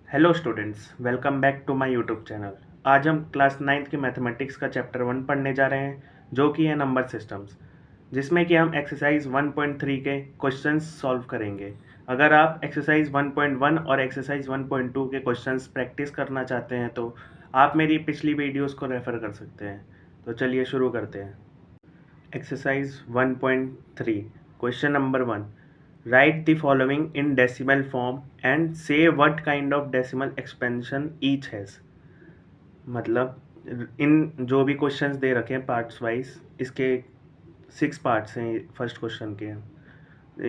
Hello students, welcome back to my YouTube channel. आज हम class 9th की mathematics का चैप्टर 1 पढ़ने जा रहे हैं, जो कि है नंबर सिस्टम्स, जिसमें कि हम एक्सरसाइज 1.3 के क्वेश्चंस सॉल्व करेंगे। अगर आप एक्सरसाइज 1.1 और एक्सरसाइज 1.2 के क्वेश्चंस प्रैक्टिस करना चाहते हैं तो आप मेरी पिछली वीडियोस को रेफ़र कर सकते हैं। तो चलिए शुरू करते हैं। Exercise 1.3 question number 1, write the following in decimal form and say what kind of decimal expansion each has. मतलब इन जो भी क्वेश्चंस दे रखे हैं पार्ट्स वाइज, इसके 6 पार्ट्स हैं फर्स्ट क्वेश्चन के।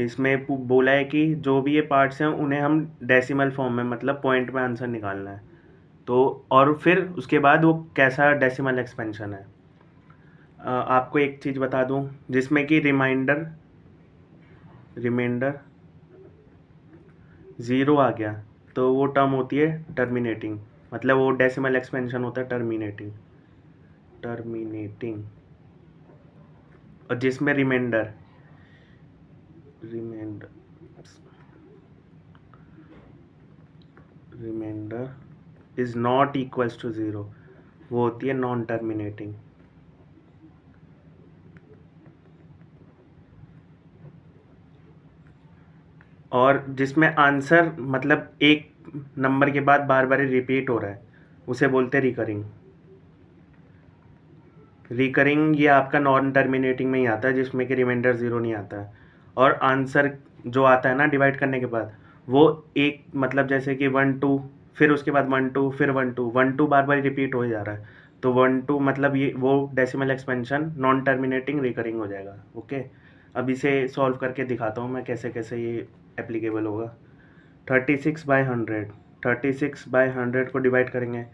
इसमें बोला है कि जो भी ये पार्ट्स हैं उन्हें हम डेसिमल फॉर्म में मतलब पॉइंट में आंसर निकालना है। तो और फिर उसके बाद वो कैसा डेसिमल एक्सपेंशन है। आपको एक चीज़ बता दूं, जिसमें कि रिमाइंडर ज़ीरो आ गया तो वो टर्म होती है टर्मिनेटिंग, मतलब वो डेसिमल एक्सपेंशन होता है टर्मिनेटिंग। और जिसमें remainder is not equals to zero, वो होती है नॉन टर्मिनेटिंग। और जिसमें आंसर मतलब एक नंबर के बाद बार बार रिपीट हो रहा है, उसे बोलते हैं रिकरिंग ये आपका नॉन टर्मिनेटिंग में ही आता है, जिसमें कि रिमाइंडर ज़ीरो नहीं आता है। और आंसर जो आता है ना डिवाइड करने के बाद, वो एक मतलब जैसे कि 1 2, फिर उसके बाद 1 2, फिर 1 2 बार बार रिपीट हो जा रहा है, तो 1 2 मतलब ये वो decimal expansion non terminating recurring हो जाएगा। ओके, अब इसे सॉल्व करके दिखाता हूँ मैं कैसे कैसे ये एप्लीकेबल होगा। 36/100 को डिवाइड करेंगे।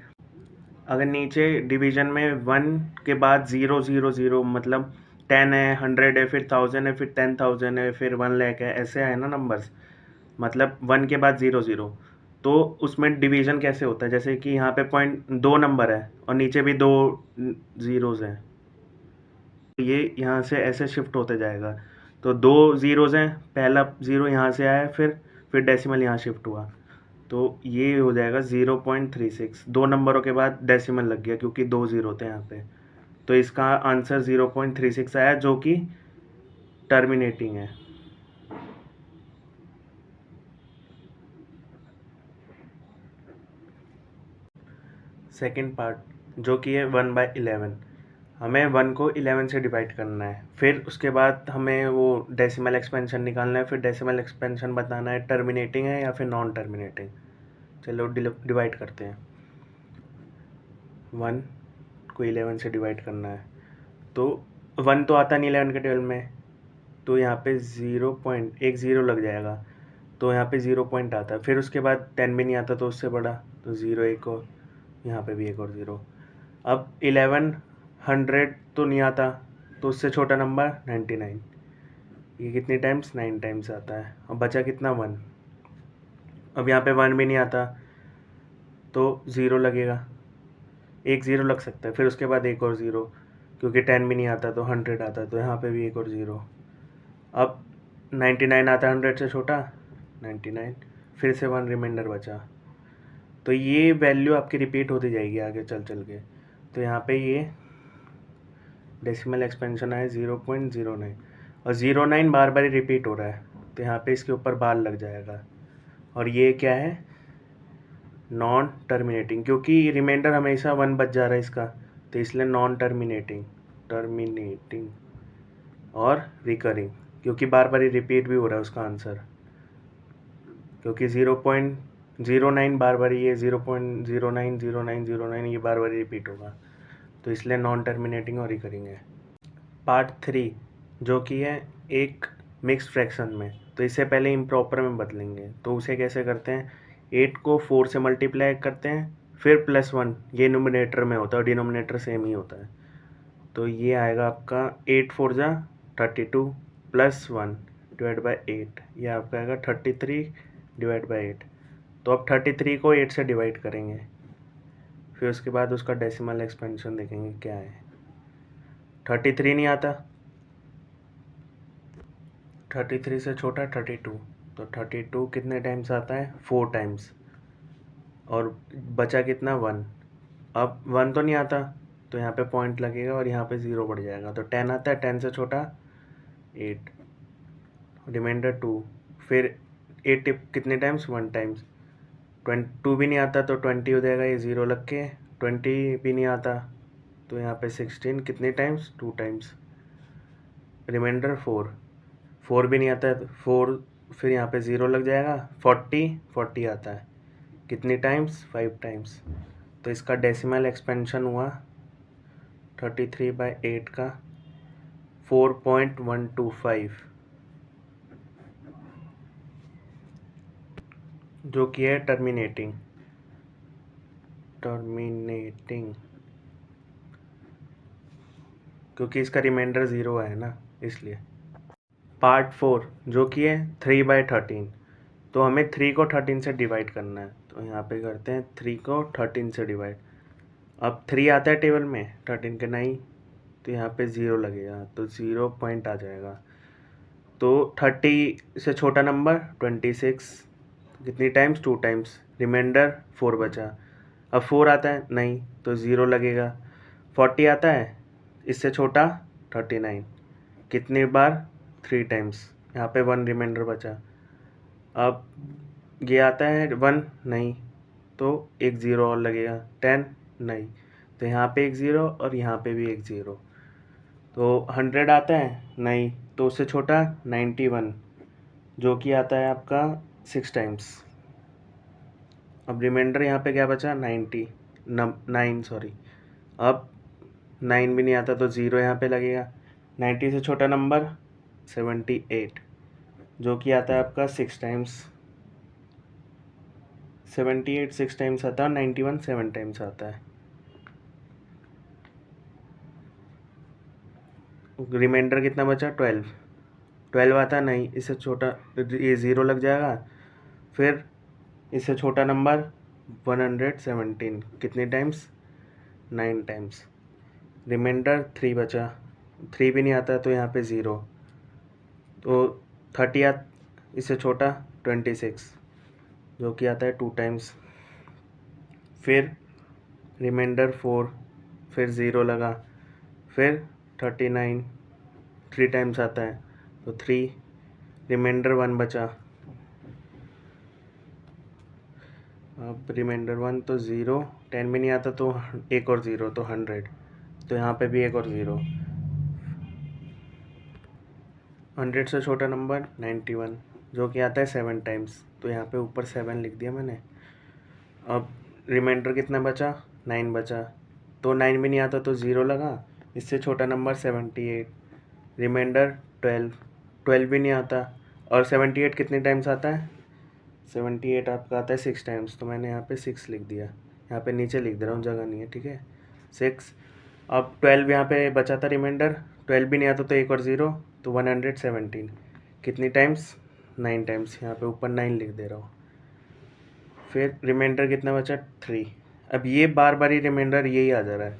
अगर नीचे डिवीजन में 1 के बाद 0 0 0 मतलब 10 है, 100 है, फिर 1000 है, फिर 10,000 है, फिर 1 लाख है, ऐसे है ना नंबर्स, मतलब 1 के बाद 0 0, तो उसमें डिवीजन कैसे होता है। जैसे कि यहाँ पे पॉइंट 2 नंबर है और नीचे भी 2 ज़ीरोज़ हैं, ये यहाँ से ऐसे शिफ्ट होते जाएगा। तो 2 ज़ीरोज़ हैं, पहला 0 यहाँ से आया, फिर डेसिमल यहाँ शिफ्ट हुआ, तो ये हो जाएगा 0.36। 2 नंबरों के बाद डेसिमल लग गया क्योंकि 2 ज़ीरो थे यहाँ पे, तो इसका आंसर 0.36 आया, जो कि टर्मिनेटिंग है। सेकंड पार्ट जो कि है 1/11, हमें 1 को 11 से डिवाइड करना है, फिर उसके बाद हमें वो डेसिमल एक्सपेंशन निकालना है, फिर डेसिमल एक्सपेंशन बताना है टर्मिनेटिंग है या फिर नॉन टर्मिनेटिंग। चलो डिवाइड करते हैं। 1 को 11 से डिवाइड करना है, तो 1 तो आता नहीं 11 के टेबल में, तो यहाँ पे 0.10 लग जाएगा, तो यहाँ पे 0 पॉइंट आता है। फिर उसके बाद 10 भी नहीं आता तो उससे बड़ा, तो 0 एक और, यहाँ पे भी एक और 0। अब 1100 तो नहीं आता, तो उससे छोटा नंबर 99, ये कितनी टाइम्स 9 टाइम्स आता है। अब बचा कितना 1। अब यहाँ पे 1 भी नहीं आता तो 0 लगेगा, एक 0 लग सकता है, फिर उसके बाद एक और 0, क्योंकि 10 भी नहीं आता तो 100 आता है, तो यहाँ पे भी एक और 0। अब 99 आता है 100 से छोटा, 99, फिर से 1 रिमाइंडर बचा, तो ये वैल्यू आपकी रिपीट होती जाएगी आगे चल चल के। तो यहाँ पे ये डेसिमल एक्सपेंशन है 0.09, और 09 बार बार रिपीट हो रहा है, तो यहाँ पे इसके ऊपर बार लग जाएगा। और ये क्या है, नॉन टर्मिनेटिंग, क्योंकि रिमाइंडर हमेशा 1 बच जा रहा है इसका, तो इसलिए नॉन टर्मिनेटिंग और रिकरिंग, क्योंकि बार बार रिपीट भी हो रहा है उसका आंसर, क्योंकि 0.09 बार बार, ये 0.090909 ये बार बार रिपीट होगा, तो इसलिए नॉन टर्मिनेटिंग और रिकरिंग है। पार्ट 3 जो कि है एक मिक्स फ्रैक्शन में, तो इससे पहले इम्प्रॉपर में बदलेंगे, तो उसे कैसे करते हैं। 8 को 4 से मल्टीप्लाई करते हैं, फिर +1, ये नोमिनेटर में होता है और डिनोमिनेटर सेम ही होता है, तो ये आएगा आपका 8 4 जा 32 +1 डिवाइड बाई 8, ये आपका आएगा 33 डिवाइड बाई 8। तो अब 33 को 8 से डिवाइड करेंगे, फिर उसके बाद उसका डेसिमल एक्सपेंशन देखेंगे क्या है। 33 नहीं आता, 33 से छोटा 32, तो 32 कितने टाइम्स आता है, 4 टाइम्स, और बचा कितना 1। अब 1 तो नहीं आता, तो यहाँ पे पॉइंट लगेगा और यहाँ पे 0 बढ़ जाएगा, तो 10 आता है, 10 से छोटा 8, रिमाइंडर 2। फिर 8 कितने टाइम्स, 1 टाइम्स। 2 भी नहीं आता तो 20 हो जाएगा, ये 0 लग के। 20 भी नहीं आता तो यहाँ पे 16 कितने टाइम्स, 2 टाइम्स, रिमाइंडर 4। 4 भी नहीं आता है तो 4, फिर यहाँ पे 0 लग जाएगा। 40 आता है, कितनी टाइम्स, 5 टाइम्स। तो इसका डेसिमल एक्सपेंशन हुआ 33/8 का 4.125, जो कि है टर्मिनेटिंग क्योंकि इसका रिमाइंडर 0 है ना, इसलिए। पार्ट 4 जो कि है 3/13, तो हमें 3 को 13 से डिवाइड करना है, तो यहाँ पे करते हैं 3 को 13 से डिवाइड। अब 3 आता है टेबल में, 13 के नहीं, तो यहाँ पे 0 लगेगा, तो 0 पॉइंट आ जाएगा। तो 30 से छोटा नंबर 26, कितनी टाइम्स, 2 टाइम्स, रिमाइंडर 4 बचा। अब 4 आता है नहीं, तो 0 लगेगा। 40 आता है, इससे छोटा 39, कितनी बार, 3 टाइम्स, यहाँ पे 1 रिमाइंडर बचा। अब ये आता है 1 नहीं, तो एक 0 और लगेगा। 10 नहीं, तो यहाँ पे एक 0 और यहाँ पे भी एक 0। तो 100 आता है नहीं, तो उससे छोटा 91, जो कि आता है आपका 6 टाइम्स। अब रिमाइंडर यहाँ पे क्या बचा, 9 सॉरी। अब 9 भी नहीं आता तो 0 यहाँ पे लगेगा। 90 से छोटा नंबर 78, जो कि आता है आपका 6 टाइम्स। 78 6 टाइम्स आता है और 91 7 टाइम्स आता है। रिमाइंडर कितना बचा, 12 आता नहीं, इससे छोटा, ये 0 लग जाएगा। फिर इससे छोटा नंबर 117, कितने टाइम्स, 9 टाइम्स, रिमाइंडर 3 बचा। 3 भी नहीं आता तो यहाँ पे 0, तो 30 इससे छोटा 26, जो कि आता है 2 टाइम्स। फिर रिमाइंडर 4, फिर 0 लगा, फिर 39 3 टाइम्स आता है, तो 3, रिमाइंडर 1 बचा। अब रिमाइंडर 1 तो 0, 10 भी नहीं आता तो एक और 0, तो 100, तो यहाँ पे भी एक और 0। 100 से छोटा नंबर 91, जो कि आता है 7 टाइम्स, तो यहाँ पे ऊपर 7 लिख दिया मैंने। अब रिमाइंडर कितना बचा, 9 बचा, तो 9 भी नहीं आता तो 0 लगा, इससे छोटा नंबर 78, रिमाइंडर 12 भी नहीं आता, और 78 कितने टाइम्स आता है, 78 आपका आता है 6 टाइम्स, तो मैंने यहाँ पे 6 लिख दिया, यहाँ पे नीचे लिख दे रहा हूँ, जगह नहीं है, ठीक है, 6। अब 12 यहाँ पे बचा था रिमाइंडर, 12 भी नहीं आता तो एक और 0, तो 117, कितनी टाइम्स, 9 टाइम्स, यहाँ पे ऊपर 9 लिख दे रहा हूँ। फिर रिमाइंडर कितना बचा, 3। अब ये बार बार ही रिमाइंडर यही आ जा रहा है,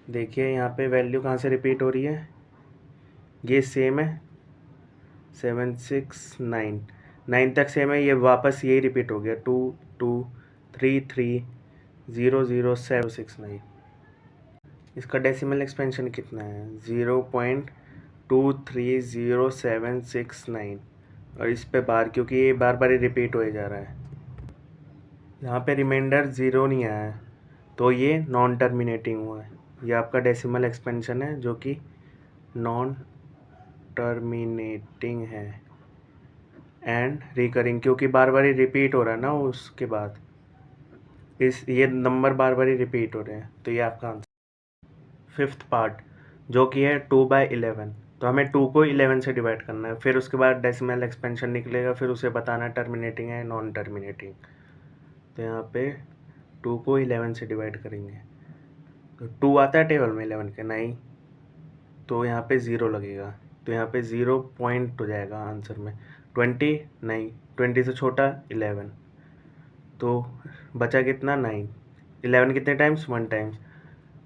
देखिए यहाँ पे वैल्यू कहाँ से रिपीट हो रही है, ये सेम है, 7 6 9, 9 तक सेम है, ये वापस यही रिपीट हो गया, 2 2 3 3 0 0 7 6 9। इसका डेसिमल एक्सपेंशन कितना है, 0.230769, और इस पे बार, क्योंकि ये बार बार ही रिपीट हो जा रहा है। यहाँ पे रिमाइंडर 0 नहीं आया है, तो ये नॉन टर्मिनेटिंग हुआ है। ये आपका डेसिमल एक्सपेंशन है जो कि नॉन टर्मिनेटिंग है एंड रिकरिंग, क्योंकि बार बार ही रिपीट हो रहा है ना, उसके बाद ये नंबर बार बार ही रिपीट हो रहे हैं, तो ये आपका आंसर। 5th पार्ट जो कि है 2/11, तो हमें 2 को 11 से डिवाइड करना है, फिर उसके बाद डेसिमल एक्सपेंशन निकलेगा, फिर उसे बताना टर्मिनेटिंग है नॉन टर्मिनेटिंग। तो यहाँ पे 2 को 11 से डिवाइड करेंगे, तो 2 आता है टेबल में 11 के नहीं, तो यहाँ पे 0 लगेगा, तो यहाँ पे 0 पॉइंट हो जाएगा आंसर में। 20 नहीं, 20 से छोटा 11, तो बचा कितना, 9। 11 कितने टाइम्स, 1 टाइम्स,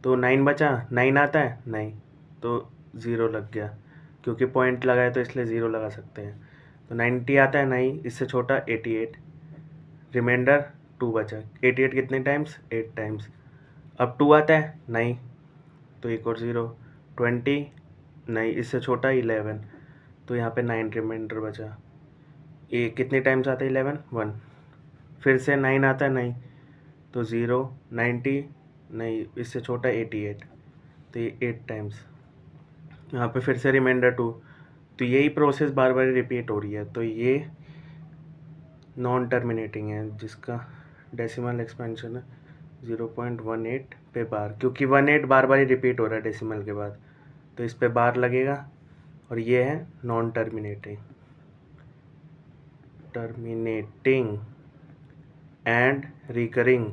तो 9 बचा, 9 आता है नहीं, तो 0 लग गया, क्योंकि पॉइंट लगाए तो इसलिए 0 लगा सकते हैं। तो 90 आता है नहीं, इससे छोटा 88, रिमाइंडर 2 बचा। 88 कितने टाइम्स? 8 टाइम्स। अब 2 आता है? नहीं, तो एक और 0। 20 नहीं, इससे छोटा 11, तो यहाँ पे 9 रिमाइंडर बचा। ये कितने टाइम्स आता है 11? 1। फिर से 9 आता है? नहीं, तो 0। 90 नहीं, इससे छोटा 88, तो ये 8 टाइम्स। यहाँ पे फिर से रिमाइंडर 2, तो यही प्रोसेस बार बार रिपीट हो रही है, तो ये नॉन टर्मिनेटिंग है, जिसका डेसिमल एक्सपेंशन है 0.18 पे बार, क्योंकि 18 बार बार ही रिपीट हो रहा है डेसिमल के बाद, तो इस पे बार लगेगा। और ये है non terminating and recurring.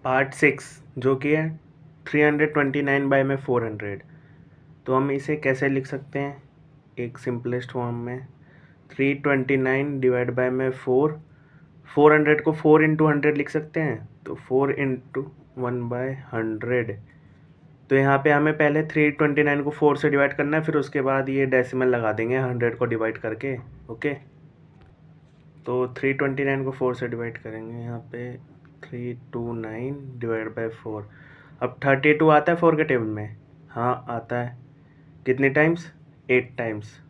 Part 6 जो कि है 329 बाय में 400, तो हम इसे कैसे लिख सकते हैं? एक सिंपलेस्ट फॉर्म में 329 डिवाइड बाय में 400 को 4 इंटू 100 लिख सकते हैं, तो 4 इंटू 1/100। तो यहाँ पे हमें पहले 329 को 4 से डिवाइड करना है, फिर उसके बाद ये डेसिमल लगा देंगे 100 को डिवाइड करके। ओके, तो 329 को 4 से डिवाइड करेंगे, यहाँ पे 329 डिवाइड बाय 4। अब 32 आता है 4 के टेबल में? हाँ आता है। कितने टाइम्स? 8 टाइम्स।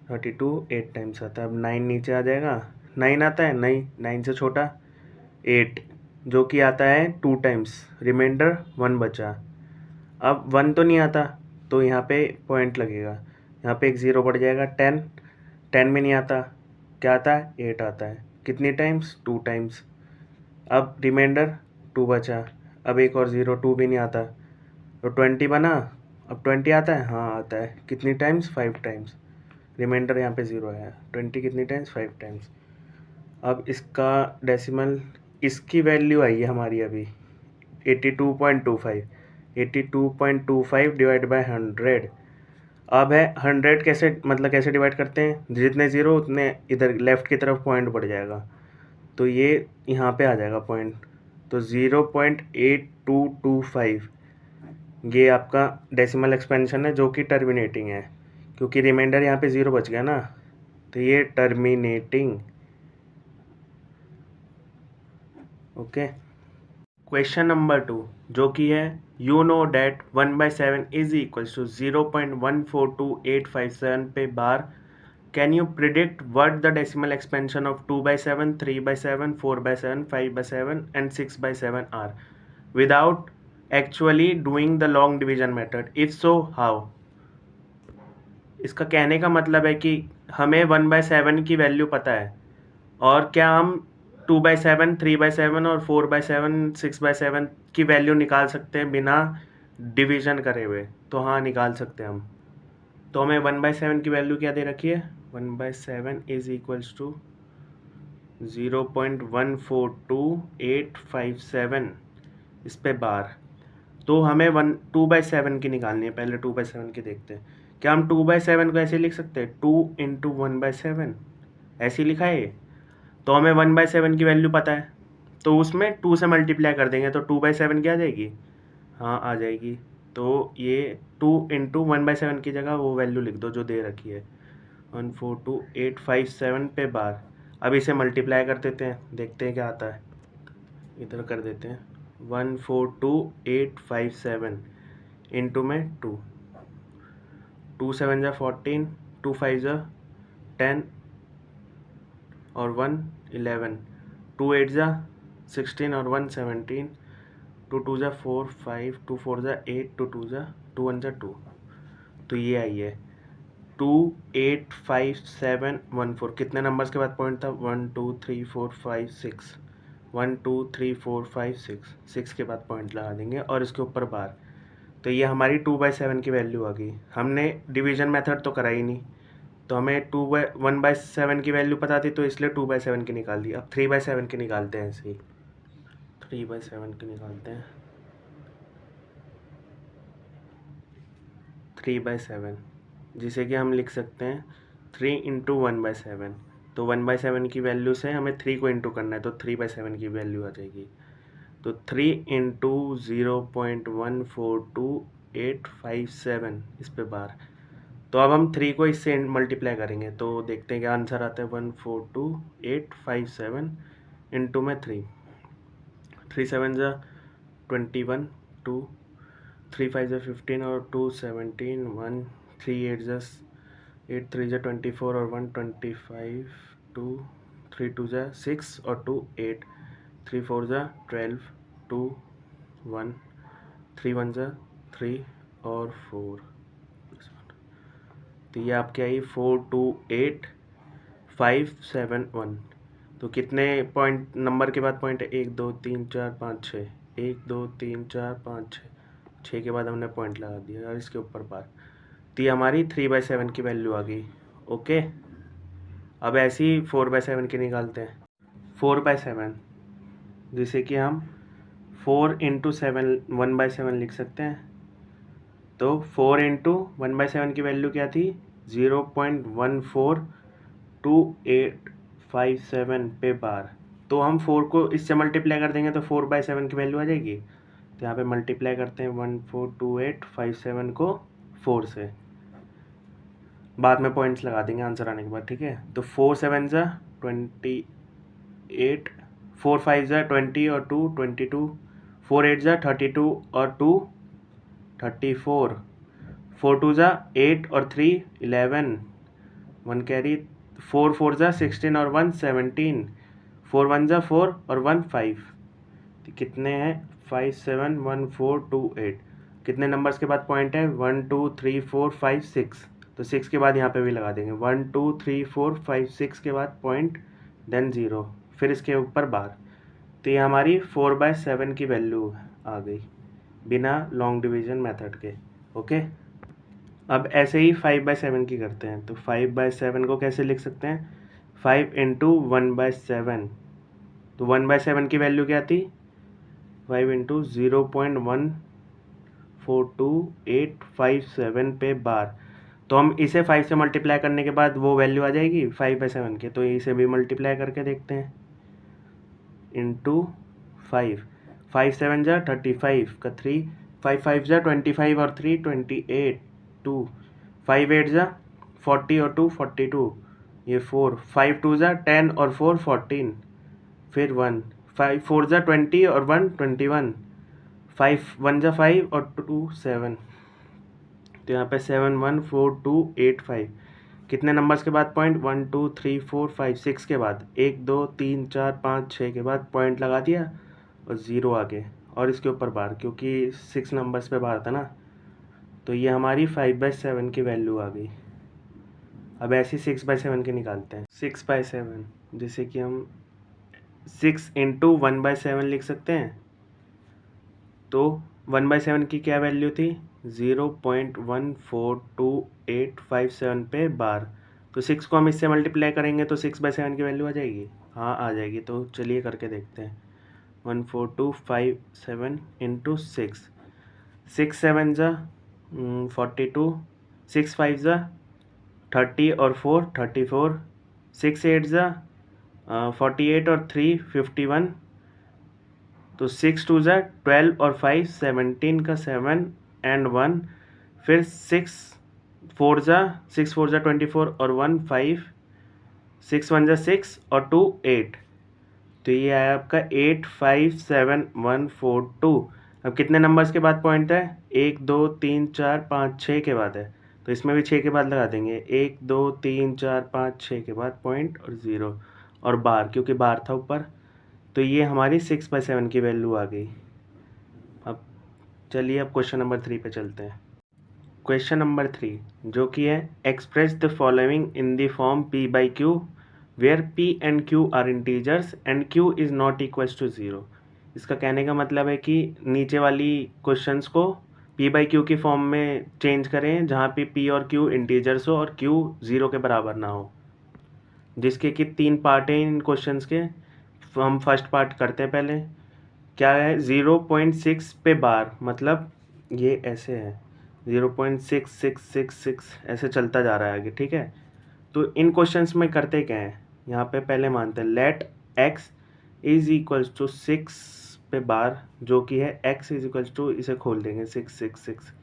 32 8 टाइम्स आता है। अब 9 नीचे आ जाएगा। 9 आता है? नहीं, 9 से छोटा 8, जो कि आता है 2 टाइम्स। रिमाइंडर 1 बचा। अब 1 तो नहीं आता, तो यहाँ पे पॉइंट लगेगा, यहाँ पे एक 0 बढ़ जाएगा। 10 में नहीं आता, क्या आता है? 8 आता है। कितनी टाइम्स? 2 टाइम्स। अब रिमाइंडर 2 बचा। अब एक और 0, 2 भी नहीं आता, तो 20 बना। अब 20 आता है? हाँ आता है। कितनी टाइम्स? 5 टाइम्स। रिमाइंडर यहाँ पे 0 है। 20 कितनी टाइम्स? 5 टाइम्स। अब इसका डेसिमल, इसकी वैल्यू आई है हमारी अभी 82.25। 82.25 डिवाइड बाय 100। अब है 100 कैसे, मतलब कैसे डिवाइड करते हैं? जितने 0 उतने इधर लेफ़्ट की तरफ पॉइंट बढ़ जाएगा, तो ये यहाँ पे आ जाएगा पॉइंट, तो 0.8225 ये आपका डेसिमल एक्सपेंशन है, जो कि टर्मिनेटिंग है, क्योंकि रिमाइंडर यहाँ पे 0 बच गया ना, तो ये टर्मिनेटिंग। ओके, क्वेश्चन नंबर 2 जो कि है you know that 1/7 is equals to 0.142857 पे bar. Can you predict what the decimal expansion of 2/7, 3/7, 4/7, 5/7 and 6/7 are without actually doing the long division method? If so how? इसका कहने का मतलब है कि हमें 1/7 की वैल्यू पता है, और क्या हम 2/7, 3/7 और 4/7, 6/7 की वैल्यू निकाल सकते हैं बिना डिवीजन करे हुए? तो हाँ, निकाल सकते हैं हम। तो हमें 1/7 की वैल्यू क्या दे रखी है? 1/7 इज इक्वल्स टू 0.142857 इस पे बार। तो हमें 2/7 की निकालनी है। पहले 2/7 की देखते हैं। क्या हम 2/7 को ऐसे लिख सकते हैं? 2 इंटू 1/7 ऐसे ही लिखा है ये। तो हमें 1/7 की वैल्यू पता है, तो उसमें 2 से मल्टीप्लाई कर देंगे, तो 2/7 क्या आ जाएगी? हाँ आ जाएगी। तो ये 2 इंटू 1/7 की जगह वो वैल्यू लिख दो जो दे रखी है, 142857 पे बार। अब इसे मल्टीप्लाई कर देते हैं, देखते हैं क्या आता है। इधर कर देते हैं 142857 इंटू में 2 7 जा 14, 2 5 जा 10 और 1 11, 2 8 जा 16 और 1 17, 2 2 जा 4 5, 2 4 जा 8, 2 2 जा 2 1 जा 2। तो ये आई है 285714। कितने नंबर्स के बाद पॉइंट था? 1 2 3 4 5 6। 1 2 3 4 5 6 के बाद पॉइंट लगा देंगे और इसके ऊपर बार। तो ये हमारी 2/7 की वैल्यू आ गई। हमने डिवीजन मेथड तो करा ही नहीं, तो हमें 1/7 की वैल्यू पता थी, तो इसलिए 2/7 की निकाल दी। अब 3/7 की निकालते हैं ऐसे ही। 3/7 की निकालते हैं। 3/7 जिसे कि हम लिख सकते हैं 3 इंटू 1/7। तो 1/7 की वैल्यू से हमें 3 को इंटू करना है, तो 3/7 की वैल्यू आ जाएगी। तो 3 इंटू 0.142857 इस पे बार। तो तो अब हम 3 को इससे मल्टीप्लाई करेंगे तो देखते हैं क्या आंसर आता है। 142,857 इंटू में 3 7 ज़ा 21 2 3 5 ज़ा 15 और 2 17 1 3 8 ज़ा 8 3 ज़ा 24 और 1 25 2 3 2 ज़ा 6 और 2 8 3 4 ज़ा 12 2 1 3 1 ज़ा 3 और 4। तो ये आपके आई 428571। तो कितने पॉइंट नंबर के बाद पॉइंट है? 1 2 3 4 5 6। 1 2 3 4 5 6 6 के बाद हमने पॉइंट लगा दिया और इसके ऊपर बार। तो ये हमारी 3/7 की वैल्यू आ गई। ओके, अब ऐसे ही 4/7 की निकालते हैं। 4/7 जिसे कि हम 4 इंटू 7 1/7 लिख सकते हैं। तो 4 इंटू 1/7 की वैल्यू क्या थी? 0.142857 पे बार। तो हम 4 को इससे मल्टीप्लाई कर देंगे तो 4/7 की वैल्यू आ जाएगी। तो यहाँ पे मल्टीप्लाई करते हैं 142857 को 4 से, बाद में पॉइंट्स लगा देंगे आंसर आने के बाद, ठीक है। तो 4 7 ज़ा 28, 4 5 ज़ा 20 और 2 22, 4 8 ज़ा 32 और 2 34, 4 2 ज़ा 8 और 3 11, 1 कैरी, 4 4 ज़ा 16 और 1 17, 4 1 ज़ा 4 और 1 5। तो कितने हैं? 5 7 1 4 2 8। कितने नंबर्स के बाद पॉइंट है? 1 2 3 4 5 6। तो 6 के बाद यहाँ पे भी लगा देंगे 1 2 3 4 5 6 के बाद पॉइंट, देन 0, फिर इसके ऊपर बार। तो ये हमारी 4/7 की वैल्यू आ गई बिना लॉन्ग डिवीजन मेथड के। ओके, अब ऐसे ही 5/7 की करते हैं। तो 5/7 को कैसे लिख सकते हैं? 5 इंटू 1/7। तो 1/7 की वैल्यू क्या थी? 5 इंटू 0.142857 पे बार। तो हम इसे 5 से मल्टीप्लाई करने के बाद वो वैल्यू आ जाएगी 5/7 के। तो इसे भी मल्टीप्लाई करके देखते हैं। इंटू 5, 5 7 ज़ा 35 का 3, 5 5 ज़ा 25 और 3 28, 2 5 8 ज़ा 40 और 2 42, ये 4 5 2 ज़ा 10 और 4 14, फिर 1 5 4 ज़ा 20 और 1 21, 5 1 ज़ा 5 और 2 7। तो यहाँ पे 714285। कितने नंबर्स के बाद पॉइंट? 1 2 3 4 5 6 के बाद 1 2 3 4 5 6 के बाद पॉइंट लगा दिया और 0 आगे और इसके ऊपर बार, क्योंकि 6 नंबर्स पे बार था ना। तो ये हमारी 5/7 की वैल्यू आ गई। अब ऐसे 6/7 की निकालते हैं। 6/7 जैसे कि हम 6 इंटू 1/7 लिख सकते हैं। तो 1/7 की क्या वैल्यू थी? 0.142857 पे बार। तो 6 को हम इससे मल्टीप्लाई करेंगे तो 6/7 की वैल्यू आ जाएगी। हाँ आ जाएगी। तो चलिए करके देखते हैं। 14257 इंटू 6, 6 7 ज़ा 42, 6 5 ज़ा 30 और 4 34, 6 8 ज़ा 48 और 3 51, तो 6 2 ज़ा 12 और 5 17 का 7 एंड 1, फिर 6 4 ज़ा 24 और 1 5, 6 1 ज़ा 6 और 2 8। तो ये आया आपका 857142। अब कितने नंबर्स के बाद पॉइंट है? 1 2 3 4 5 6 के बाद है। तो इसमें भी 6 के बाद लगा देंगे। 1 2 3 4 5 6 के बाद पॉइंट और 0 और बार, क्योंकि बार था ऊपर। तो ये हमारी 6/7 की वैल्यू आ गई। अब चलिए अब क्वेश्चन नंबर 3 पे चलते हैं। क्वेश्चन नंबर 3 जो कि है express the following in the form p/q where p and q are integers and q is not equals to 0। इसका कहने का मतलब है कि नीचे वाली क्वेश्चंस को p/q की फॉर्म में चेंज करें जहाँ पे p और q इंटीजर्स हो और q 0 के बराबर ना हो। जिसके कि 3 पार्ट हैं इन क्वेश्चंस के। हम फर्स्ट पार्ट करते हैं पहले। क्या है? 0.6 पे बार, मतलब ये ऐसे है 0.6666 ऐसे चलता जा रहा है आगे, ठीक है। तो इन क्वेश्चंस में करते क्या है? यहाँ पे पहले मानते हैं let x is equals to 6 पे बार, जो कि है x इज इक्वल्स टू, इसे खोल देंगे 666।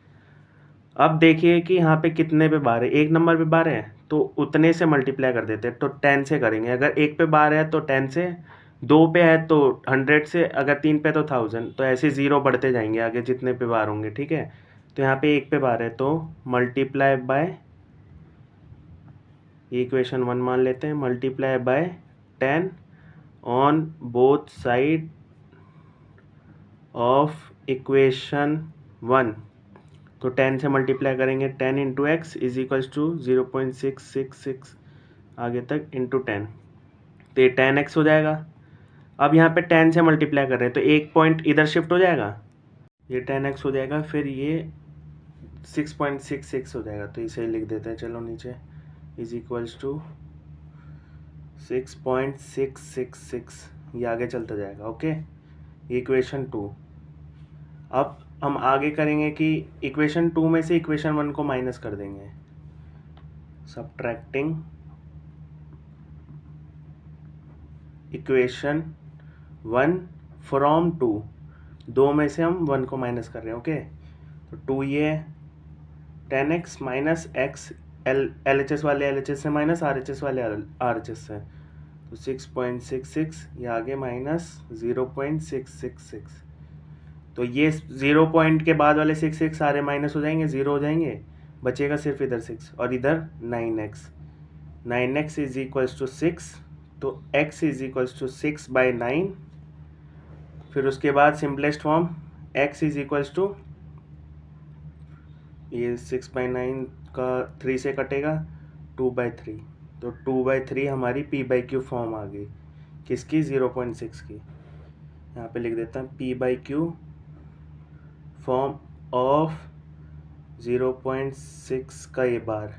अब देखिए कि यहाँ पे कितने पे बार है, एक नंबर पे बार है तो उतने से मल्टीप्लाई कर देते हैं, तो 10 से करेंगे। अगर एक पे बार है तो 10 से, 2 पे है तो 100 से, अगर 3 पे तो 1000, तो ऐसे 0 बढ़ते जाएंगे आगे जितने पे बार होंगे, ठीक है। तो यहाँ पे एक पे बार है तो मल्टीप्लाई बाय, इक्वेशन 1 मान लेते हैं, multiply by 10 on both side of equation 1। तो 10 से मल्टीप्लाई करेंगे, 10 into x is equals to 0.666 आगे तक इंटू 10, तो ये 10x हो जाएगा। अब यहाँ पे 10 से मल्टीप्लाई कर रहे हैं तो एक पॉइंट इधर शिफ्ट हो जाएगा, ये 10x हो जाएगा, फिर ये 6.66 हो जाएगा, तो इसे लिख देते हैं चलो नीचे, इज इक्वल्स टू 6.666, ये आगे चलता जाएगा। Okay, equation 2। अब हम आगे करेंगे कि इक्वेशन 2 में से इक्वेशन 1 को माइनस कर देंगे, सबट्रैक्टिंग इक्वेशन 1 फ्रॉम 2, 2 में से हम 1 को माइनस कर रहे हैं। ओके, तो 2 ये 10x minus x, L H S वाले एल एच एस से माइनस, आर एच एस वाले आर एच एस से, तो 6.66, ये आगे माइनस 0.666, तो ये 0 पॉइंट के बाद वाले 6 सारे माइनस हो जाएंगे, 0 हो जाएंगे, बचेगा सिर्फ इधर 6 और इधर 9x। 9x is equals to 6, तो x इज इक्वल्स टू 6/9। फिर उसके बाद simplest form x is equals to, ये 6/9 का 3 से कटेगा, 2/3, तो 2/3 हमारी p/q फॉर्म आ गई, किसकी, 0.6 की। यहाँ पे लिख देता हूँ p/q फॉर्म ऑफ 0.6 का ये बार,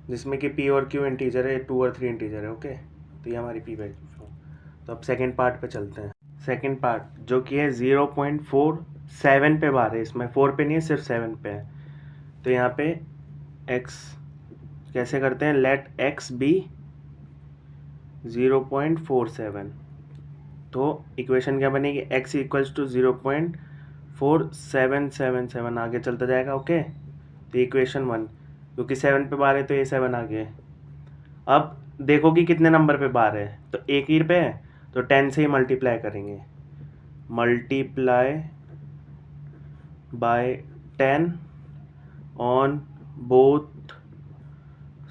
जिसमें कि p और q इंटीजर है, 2 और 3 इंटीजर है। ओके, तो ये हमारी p/q फॉर्म। तो अब सेकेंड पार्ट पे चलते हैं। सेकेंड पार्ट जो कि है 0.47 पे बार है, इसमें 4 पे नहीं है, सिर्फ 7 पे है। तो यहाँ पे x कैसे करते हैं, लेट x बी 0.47, तो इक्वेशन क्या बनेगी, x इक्वल्स टू 0.4777, आगे चलता जाएगा। ओके, तो इक्वेशन 1, क्योंकि 7 पे बार है तो ये 7 आ गए। अब देखो कि कितने नंबर पे बार है, तो एक ही पे है तो 10 से ही मल्टीप्लाई करेंगे, multiply by 10 on both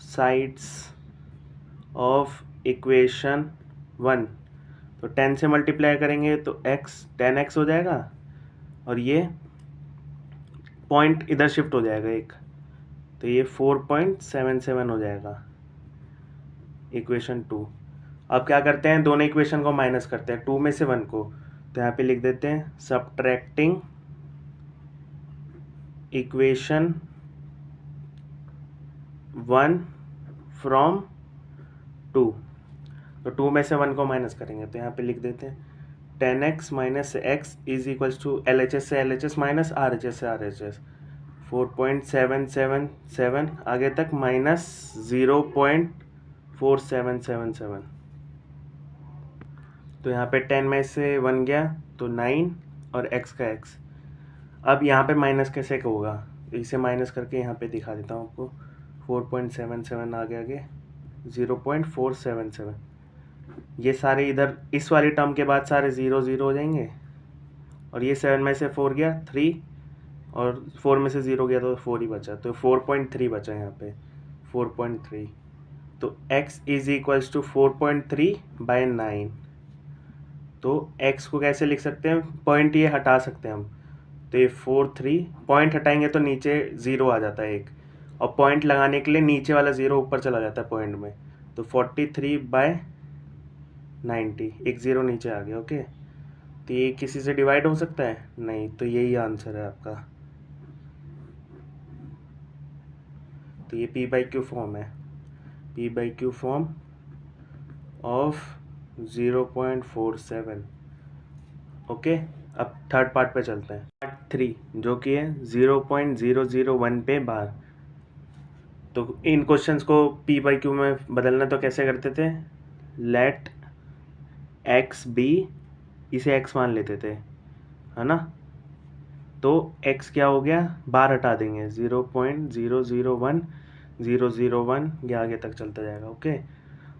sides of equation 1। तो 10 से मल्टीप्लाई करेंगे तो x 10x हो जाएगा, और ये पॉइंट इधर शिफ्ट हो जाएगा एक, तो ये 4.77 हो जाएगा इक्वेशन 2। अब क्या करते हैं, दोनों इक्वेशन को माइनस करते हैं, 2 में से 1 को, तो यहाँ पे लिख देते हैं सबट्रैक्टिंग इक्वेशन 1 फ्रॉम 2, तो 2 में से 1 को माइनस करेंगे, तो यहाँ पे लिख देते हैं 10x minus x is equals to L H S से L H S minus, R H S से आर एच एस, 4.777 आगे तक माइनस 0.4777, तो यहाँ पे 10 में से 1 गया तो 9 और x का x। अब यहाँ पे माइनस कैसे होगा, इसे माइनस करके यहाँ पे दिखा देता हूँ आपको, 4.77 आगे 0.477, ये सारे इधर इस वाली टर्म के बाद सारे 0 0 हो जाएंगे, और ये 7 में से 4 गया 3, और 4 में से 0 गया तो 4 ही बचा, तो 4.3 बचा यहाँ पे, 4.3, तो x इज इक्वल्स टू 4.3/9। तो x को कैसे लिख सकते हैं, पॉइंट ये हटा सकते हैं हम, तो ये 4.3, पॉइंट हटाएंगे तो नीचे 0 आ जाता है एक, और पॉइंट लगाने के लिए नीचे वाला 0 ऊपर चला जाता है पॉइंट में, तो 43/90, एक 0 नीचे आ गया। ओके, तो ये किसी से डिवाइड हो सकता है नहीं, तो यही आंसर है आपका। तो ये p/q फॉर्म है, p/q फॉर्म ऑफ 0.47। ओके, अब थर्ड पार्ट पे चलते हैं, पार्ट 3 जो कि है 0.001 पे बार। तो इन क्वेश्चंस को p/q में बदलना तो कैसे करते थे, लेट x बी, इसे x मान लेते थे, है ना, तो x क्या हो गया, बार हटा देंगे 0.001 ये आगे तक चलता जाएगा। ओके,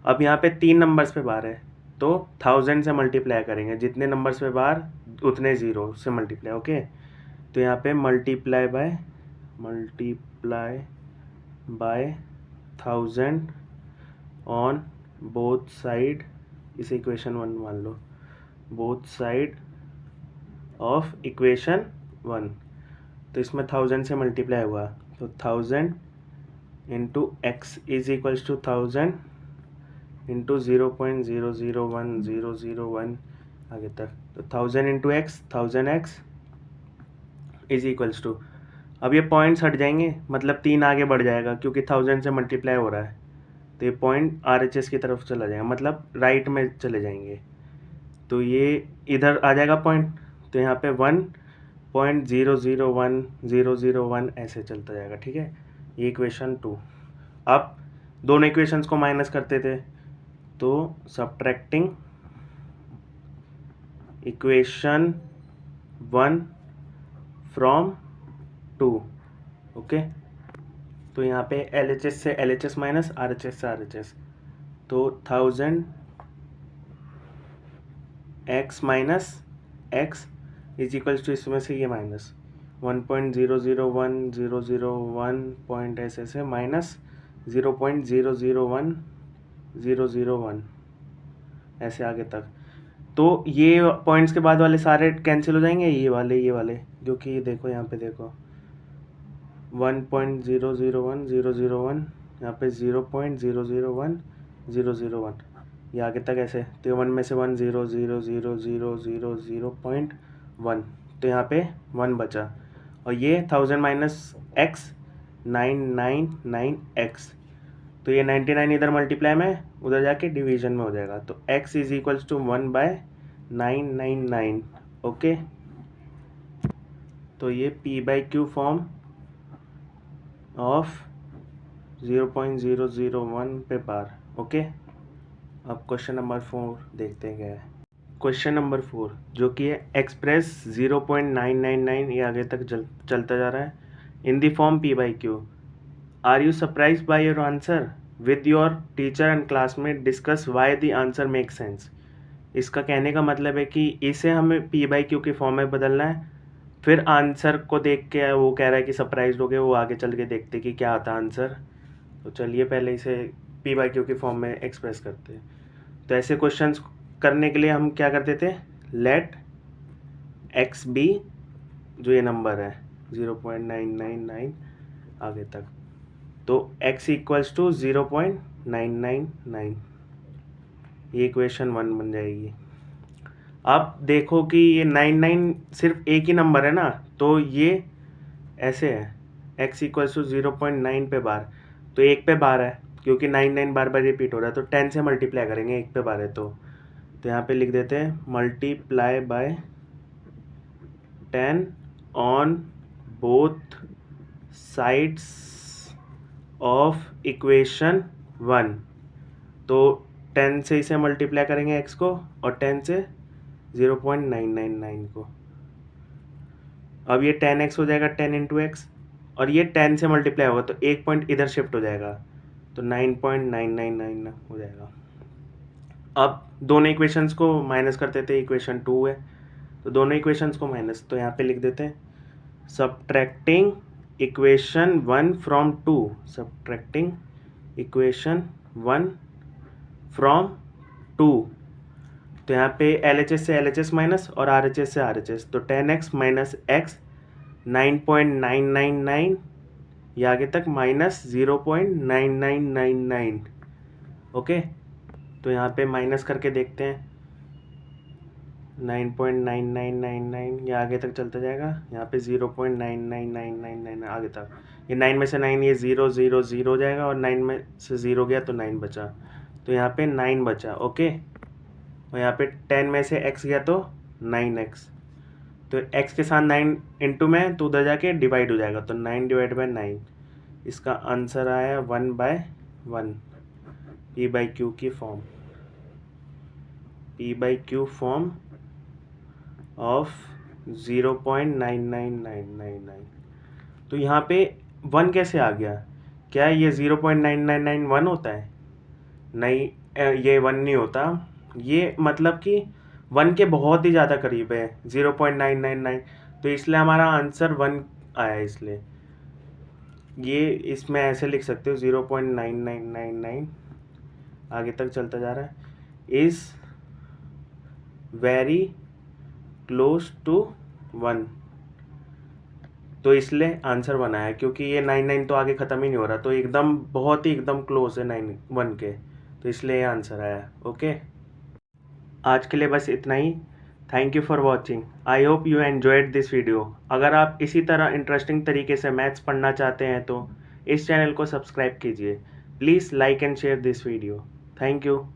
अब यहाँ पे 3 नंबर्स पे बार है तो 1000 से मल्टीप्लाई करेंगे, जितने नंबर्स पे बार उतने ज़ीरो से मल्टीप्लाई। ओके, तो यहाँ पे multiply by 1000 on both side, इसे इक्वेशन 1 मान लो, बोथ साइड ऑफ इक्वेशन 1। तो इसमें 1000 से मल्टीप्लाई हुआ तो 1000 into x is equals to 1000 into 0.001001 आगे तक, तो 1000 into x 1000x is equals to, अब ये पॉइंट्स हट जाएंगे, मतलब 3 आगे बढ़ जाएगा क्योंकि 1000 से मल्टीप्लाई हो रहा है, तो ये पॉइंट RHS की तरफ चला जाएगा, मतलब राइट में चले जाएंगे, तो ये इधर आ जाएगा पॉइंट, तो यहाँ पे 1.001001 ऐसे चलता जाएगा। ठीक है, ये इक्वेशन 2। अब दोनों इक्वेशंस को माइनस करते थे, तो सब्ट्रैक्टिंग इक्वेशन 1 फ्रॉम 2। ओके, तो यहाँ पे LHS से LHS माइनस RHS से RHS, तो 1000x minus x is equals to, इसमें से ये माइनस 1.001001 पॉइंट ऐसे माइनस 0.001001 ऐसे आगे तक, तो ये पॉइंट्स के बाद वाले सारे कैंसिल हो जाएंगे, ये वाले क्योंकि ये देखो यहाँ पे देखो 1.001001 यहाँ पे 0.001001 ये आगे तक ऐसे, तो 1 में से 1 तो यहाँ पे 1 बचा, और ये 1000 माइनस x 999x, तो ये 99 इधर मल्टीप्लाई में उधर जाके डिवीजन में हो जाएगा, तो x is equals to 1/999। Okay, तो ये p/q फॉर्म ऑफ 0.001 पे बार। ओके, अब क्वेश्चन नंबर 4 देखते हैं क्या है। क्वेश्चन नंबर 4 जो कि है एक्सप्रेस 0.999 ये आगे तक चलता जा रहा है in the form p/q। Are you surprise by your answer, with your teacher and classmate discuss why the answer make sense. इसका कहने का मतलब है कि इसे हमें p/q की फॉर्म में बदलना है, फिर आंसर को देख के वो कह रहा है कि सरप्राइज हो गए, वो आगे चल के देखते कि क्या आता आंसर। तो चलिए पहले इसे p/q की फॉर्म में एक्सप्रेस करते हैं। तो ऐसे क्वेश्चंस करने के लिए हम क्या करते थे, लेट x बी, जो ये नंबर है 0.999 आगे तक, तो x इक्वल्स टू 0.999, ये इक्वेशन 1 बन जाएगी। अब देखो कि ये 99 सिर्फ एक ही नंबर है ना, तो ये ऐसे है x इक्वल्स टू 0.9 पे बार, तो एक पे बार है क्योंकि 99 बार बार रिपीट हो रहा है, तो 10 से मल्टीप्लाई करेंगे, एक पे बार है तो यहाँ पे लिख देते हैं multiply by 10 on both sides of equation 1, तो 10 से इसे मल्टीप्लाई करेंगे x को और 10 से 0.999 को। अब ये 10x हो जाएगा 10 इंटू एक्स, और ये 10 से मल्टीप्लाई होगा तो एक पॉइंट इधर शिफ्ट हो जाएगा, तो 9.999 हो जाएगा। अब दोनों इक्वेशंस को माइनस करते थे, इक्वेशन 2 है तो दोनों इक्वेशंस को माइनस, तो यहाँ पे लिख देते हैं subtracting equation 1 from 2, subtracting equation 1 from 2, तो यहाँ पे LHS से LHS माइनस और RHS से RHS, तो 10x माइनस x 9.999 ये आगे तक माइनस 0.9999। ओके, तो यहाँ पे माइनस करके देखते हैं 9.9999 ये आगे तक चलता जाएगा, यहाँ पे 0.99999 आगे तक, ये 9 में से 9 ये 0 0 0 हो जाएगा, और 9 में से 0 गया तो 9 बचा, तो यहाँ पे 9 बचा। ओके, और यहाँ पे 10 में से x गया तो 9x, तो x के साथ 9 इंटू में तो उधर जाके डिवाइड हो जाएगा, तो 9 डिवाइड बाई 9, इसका आंसर आया 1/1 p/q की फॉर्म, p/q फॉर्म ऑफ 0.99999। तो यहाँ पे 1 कैसे आ गया? क्या ये 0.9991 होता है? नहीं, ये 1 नहीं होता। ये मतलब कि 1 के बहुत ही ज़्यादा करीब है, 0.999। तो इसलिए हमारा आंसर 1 आया। इसलिए ये इसमें ऐसे लिख सकते हो 0.9999 आगे तक चलता जा रहा है, इज़ वेरी क्लोज टू 1। तो इसलिए आंसर 1 आया, क्योंकि ये 99 तो आगे ख़त्म ही नहीं हो रहा, तो एकदम बहुत ही एकदम क्लोज है 1 के, तो इसलिए ये आंसर आया। ओके, आज के लिए बस इतना ही। Thank you for watching. I hope you enjoyed this video. अगर आप इसी तरह इंटरेस्टिंग तरीके से मैथ्स पढ़ना चाहते हैं तो इस चैनल को सब्सक्राइब कीजिए। Please like and share this video. Thank you.